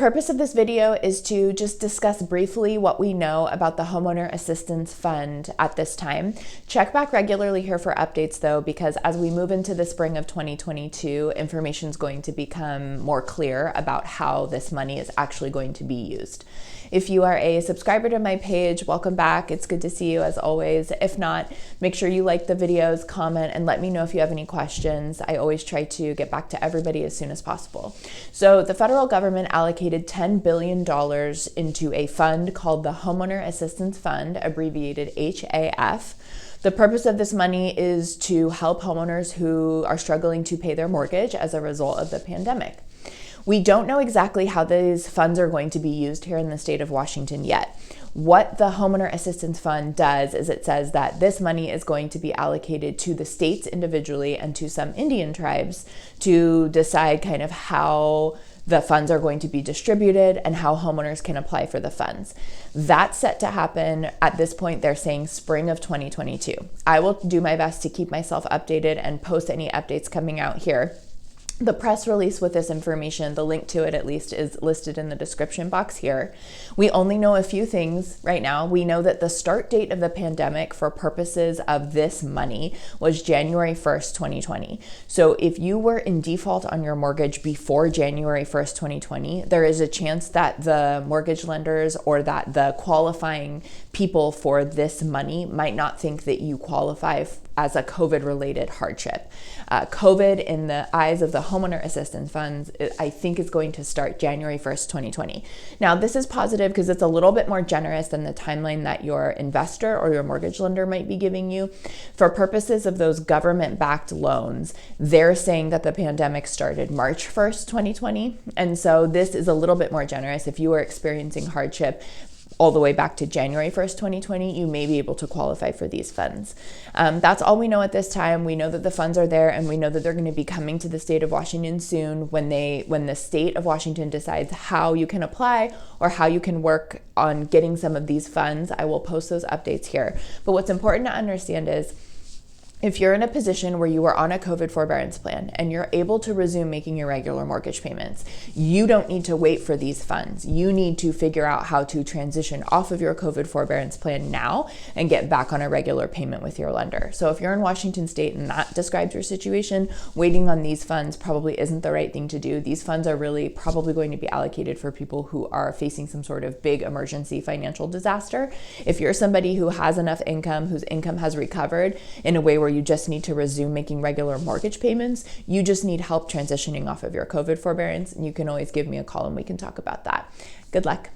purpose of this video is to just discuss briefly what we know about the Homeowner Assistance Fund at this time. Check back regularly here for updates though, because as we move into the spring of 2022, information is going to become more clear about how this money is actually going to be used. If you are a subscriber to my page, welcome back. It's good to see you as always. If not, make sure you like the videos, comment, and let me know if you have any questions. I always try to get back to everybody as soon as possible. So the federal government allocated $10 billion into a fund called the Homeowner Assistance Fund, abbreviated HAF. The purpose of this money is to help homeowners who are struggling to pay their mortgage as a result of the pandemic. We don't know exactly how these funds are going to be used here in the state of Washington yet. What the Homeowner Assistance Fund does is it says that this money is going to be allocated to the states individually and to some Indian tribes to decide kind of how the funds are going to be distributed and how homeowners can apply for the funds. That's set to happen at this point. They're saying spring of 2022. I will do my best to keep myself updated and post any updates coming out here. The press release with this information, the link to it at least, is listed in the description box here. We only know a few things right now. We know that the start date of the pandemic for purposes of this money was January 1st, 2020. So if you were in default on your mortgage before January 1st, 2020, there is a chance that the mortgage lenders or that the qualifying people for this money might not think that you qualify as a COVID-related hardship. COVID, in the eyes of the Homeowner Assistance Funds, I think is going to start January 1st, 2020. Now, this is positive because it's a little bit more generous than the timeline that your investor or your mortgage lender might be giving you. For purposes of those government-backed loans, they're saying that the pandemic started March 1st, 2020. And so this is a little bit more generous. If you are experiencing hardship all the way back to January 1st, 2020, you may be able to qualify for these funds. That's all we know at this time. We know that the funds are there, and we know that they're going to be coming to the state of Washington soon when the state of Washington decides how you can apply or how you can work on getting some of these funds. I will post those updates here. But what's important to understand is, if you're in a position where you are on a COVID forbearance plan and you're able to resume making your regular mortgage payments, you don't need to wait for these funds. You need to figure out how to transition off of your COVID forbearance plan now and get back on a regular payment with your lender. So if you're in Washington State and that describes your situation, waiting on these funds probably isn't the right thing to do. These funds are really probably going to be allocated for people who are facing some sort of big emergency financial disaster. If you're somebody who has enough income, whose income has recovered in a way where you just need to resume making regular mortgage payments, you just need help transitioning off of your COVID forbearance, and you can always give me a call and we can talk about that. Good luck.